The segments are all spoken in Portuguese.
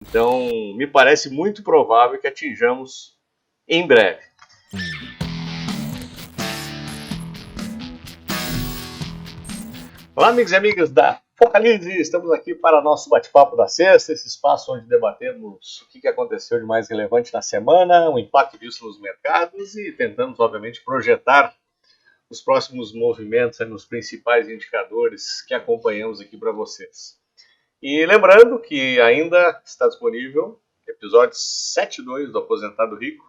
Então, me parece muito provável que atinjamos em breve. Olá, amigos e amigas da Focalize! Estamos aqui para nosso bate-papo da sexta, esse espaço onde debatemos o que aconteceu de mais relevante na semana, o impacto disso nos mercados e tentamos, obviamente, projetar os próximos movimentos nos principais indicadores que acompanhamos aqui para vocês. E lembrando que ainda está disponível o episódio 72 do Aposentado Rico.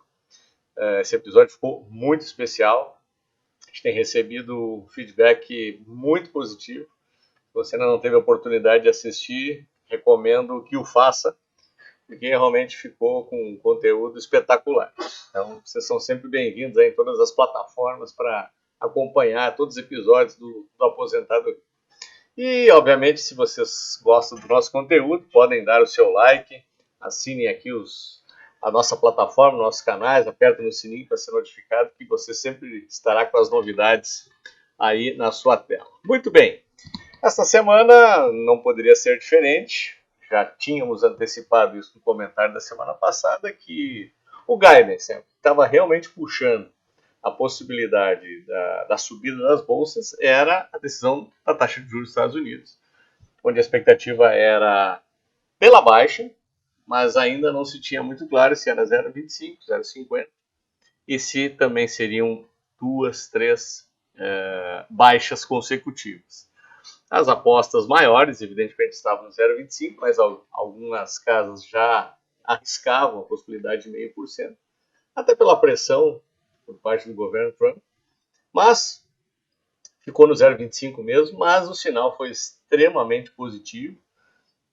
Esse episódio ficou muito especial. A gente tem recebido feedback muito positivo. Se você ainda não teve a oportunidade de assistir, recomendo que o faça, porque realmente ficou com um conteúdo espetacular. Então, vocês são sempre bem-vindos em todas as plataformas para acompanhar todos os episódios do Aposentado Rico. E, obviamente, se vocês gostam do nosso conteúdo, podem dar o seu like, assinem aqui a nossa plataforma, nossos canais, apertem no sininho para ser notificado que você sempre estará com as novidades aí na sua tela. Muito bem, esta semana não poderia ser diferente, já tínhamos antecipado isso no comentário da semana passada, que o guidance estava realmente puxando a possibilidade da subida das bolsas era a decisão da taxa de juros dos Estados Unidos, onde a expectativa era pela baixa, mas ainda não se tinha muito claro se era 0,25, 0,50 e se também seriam 2, 3 baixas consecutivas. As apostas maiores, evidentemente, estavam no 0,25, mas algumas casas já arriscavam a possibilidade de 0,5%, até pela pressão por parte do governo Trump, mas ficou no 0,25 mesmo, mas o sinal foi extremamente positivo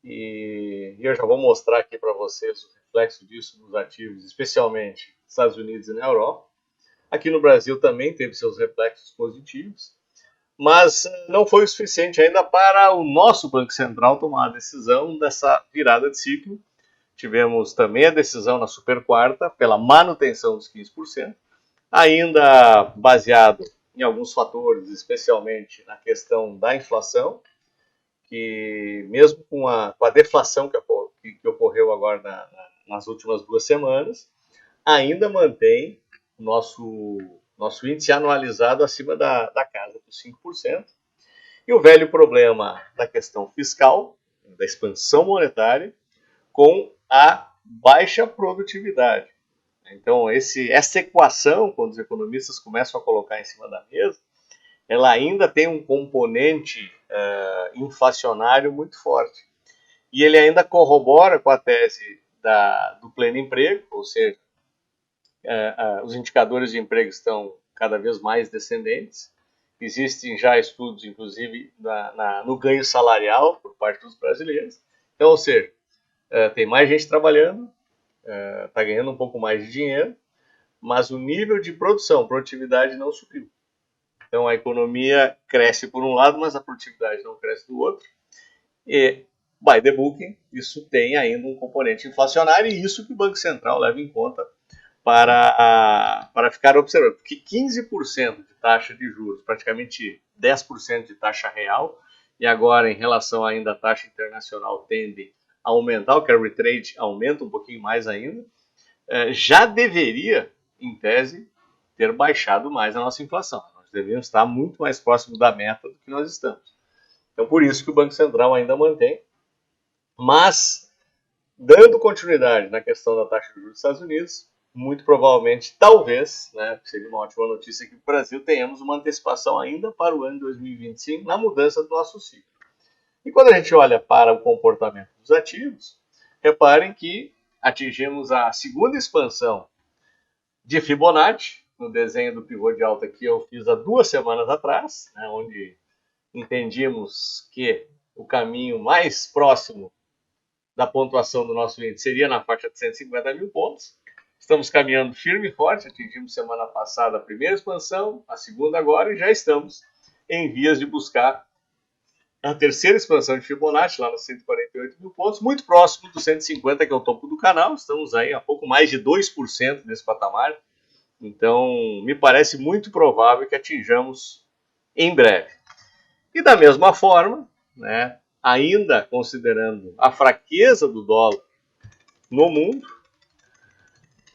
e eu já vou mostrar aqui para vocês o reflexo disso nos ativos, especialmente nos Estados Unidos e na Europa. Aqui no Brasil também teve seus reflexos positivos, mas não foi o suficiente ainda para o nosso Banco Central tomar a decisão dessa virada de ciclo. Tivemos também a decisão na super quarta pela manutenção dos 15%, ainda baseado em alguns fatores, especialmente na questão da inflação, que mesmo com a deflação que ocorreu agora nas últimas 2 semanas, ainda mantém o nosso índice anualizado acima da casa dos 5%. E o velho problema da questão fiscal, da expansão monetária, com a baixa produtividade. Então, essa equação, quando os economistas começam a colocar em cima da mesa, ela ainda tem um componente inflacionário muito forte. E ele ainda corrobora com a tese do pleno emprego, ou seja, os indicadores de emprego estão cada vez mais descendentes. Existem já estudos, inclusive, no ganho salarial por parte dos brasileiros. Então, ou seja, tem mais gente trabalhando, está ganhando um pouco mais de dinheiro, mas o nível de produtividade não subiu. Então a economia cresce por um lado, mas a produtividade não cresce do outro. E, by the book, isso tem ainda um componente inflacionário e isso que o Banco Central leva em conta para ficar observando. Porque 15% de taxa de juros, praticamente 10% de taxa real, e agora em relação ainda à taxa internacional tende a aumentar, o carry trade aumenta um pouquinho mais ainda, já deveria, em tese, ter baixado mais a nossa inflação. Nós deveríamos estar muito mais próximo da meta do que nós estamos. Então, por isso que o Banco Central ainda mantém. Mas, dando continuidade na questão da taxa de juros dos Estados Unidos, muito provavelmente, talvez, seria uma ótima notícia que o Brasil tenhamos uma antecipação ainda para o ano 2025 na mudança do nosso ciclo. E quando a gente olha para o comportamento dos ativos, reparem que atingimos a segunda expansão de Fibonacci, no desenho do pivô de alta que eu fiz há 2 semanas atrás, onde entendíamos que o caminho mais próximo da pontuação do nosso índice seria na faixa de 150 mil pontos. Estamos caminhando firme e forte, atingimos semana passada a primeira expansão, a segunda agora, e já estamos em vias de buscar a terceira expansão de Fibonacci, lá nos 148 mil pontos, muito próximo do 150, que é o topo do canal. Estamos aí a pouco mais de 2% desse patamar. Então, me parece muito provável que atinjamos em breve. E da mesma forma, ainda considerando a fraqueza do dólar no mundo,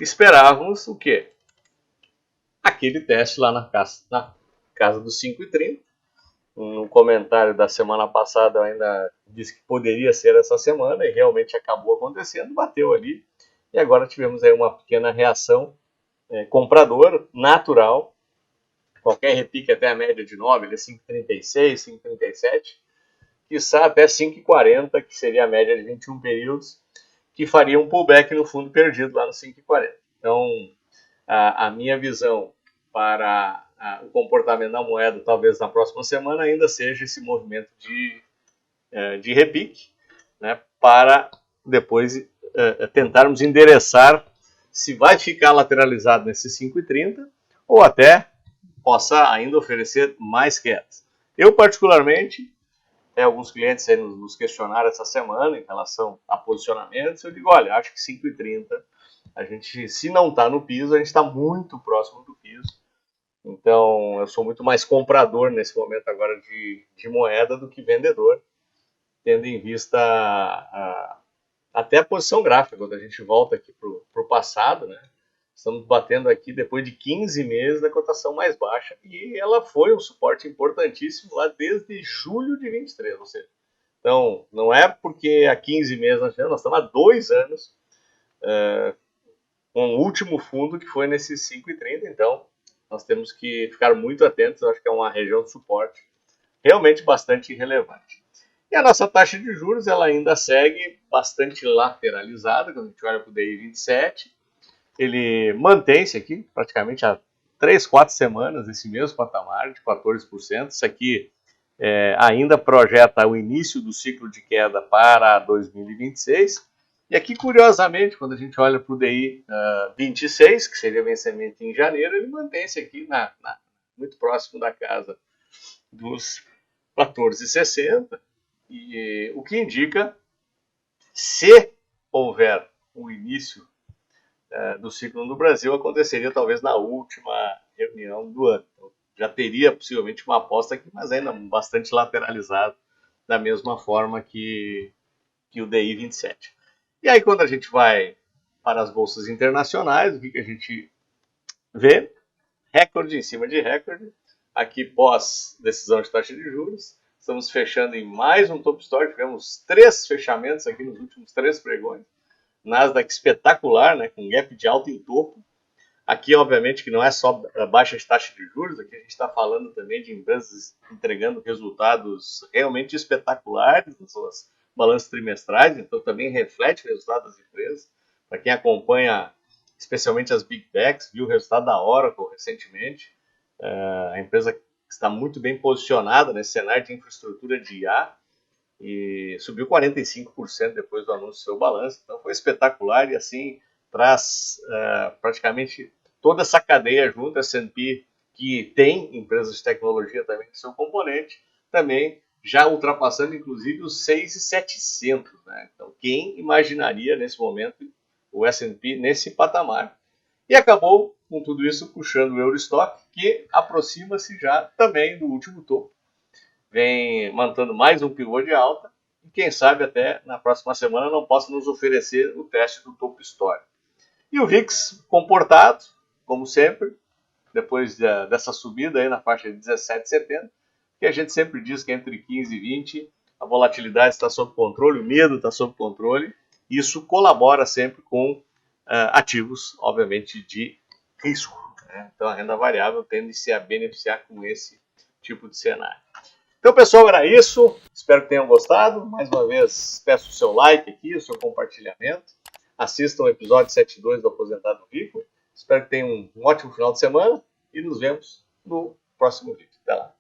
esperávamos o quê? Aquele teste lá na casa dos 5,30. No comentário da semana passada eu ainda disse que poderia ser essa semana e realmente acabou acontecendo, bateu ali. E agora tivemos aí uma pequena reação compradora, natural. Qualquer repique até a média de 9, ele é 5,36, 5,37. Quiçá até 5,40, que seria a média de 21 períodos, que faria um pullback no fundo perdido lá no 5,40. Então, a minha visão para o comportamento da moeda, talvez na próxima semana, ainda seja esse movimento de repique, né, para depois tentarmos endereçar se vai ficar lateralizado nesse 5,30 ou até possa ainda oferecer mais quedas. Eu, particularmente, alguns clientes aí nos questionaram essa semana em relação a posicionamentos. Eu digo, olha, acho que 5,30, a gente, se não está no piso, a gente está muito próximo do piso. Então, eu sou muito mais comprador nesse momento agora de moeda do que vendedor, tendo em vista até a posição gráfica, quando a gente volta aqui para o passado, né? Estamos batendo aqui depois de 15 meses da cotação mais baixa e ela foi um suporte importantíssimo lá desde julho de 23, ou seja, então não é porque há 15 meses nós estamos há 2 anos com o último fundo que foi nesse 5,30, então nós temos que ficar muito atentos, eu acho que é uma região de suporte realmente bastante relevante. E a nossa taxa de juros ela ainda segue bastante lateralizada, quando a gente olha para o DI 27, ele mantém-se aqui praticamente há 3, 4 semanas, esse mesmo patamar de 14%. Isso aqui ainda projeta o início do ciclo de queda para 2026. E aqui, curiosamente, quando a gente olha para o DI 26, que seria vencimento em janeiro, ele mantém-se aqui muito próximo da casa dos 14,60, e o que indica, se houver um início do ciclo no Brasil, aconteceria talvez na última reunião do ano. Então, já teria possivelmente uma aposta aqui, mas ainda bastante lateralizado, da mesma forma que o DI 27. E aí, quando a gente vai para as bolsas internacionais, o que a gente vê? Recorde em cima de recorde. Aqui, pós decisão de taxa de juros, estamos fechando em mais um top story. Tivemos 3 fechamentos aqui nos últimos 3 pregões. Nasdaq espetacular, né, com gap de alta em topo. Aqui, obviamente, que não é só baixa de taxa de juros, aqui a gente está falando também de empresas entregando resultados realmente espetaculares nas suas balanços trimestrais, então também reflete o resultado das empresas. Para quem acompanha, especialmente as Big Techs, viu o resultado da Oracle recentemente, a empresa está muito bem posicionada nesse cenário de infraestrutura de IA, e subiu 45% depois do anúncio do seu balanço, então foi espetacular e assim traz praticamente toda essa cadeia junto, a S&P, que tem empresas de tecnologia também no seu componente, também já ultrapassando inclusive os 6.700, né? Então quem imaginaria nesse momento o S&P nesse patamar? E acabou com tudo isso puxando o Eurostock, que aproxima-se já também do último topo, vem mantendo mais um pivô de alta, e quem sabe até na próxima semana não possa nos oferecer o teste do topo histórico. E o VIX comportado, como sempre, depois dessa subida aí na faixa de 17,70, que a gente sempre diz que entre 15 e 20 a volatilidade está sob controle, o medo está sob controle, e isso colabora sempre com ativos, obviamente, de risco, né? Então a renda variável tende-se a beneficiar com esse tipo de cenário. Então, pessoal, era isso. Espero que tenham gostado. Mais uma vez, peço o seu like aqui, o seu compartilhamento. Assistam o episódio 72 do Aposentado Rico. Espero que tenham um ótimo final de semana e nos vemos no próximo vídeo. Até lá.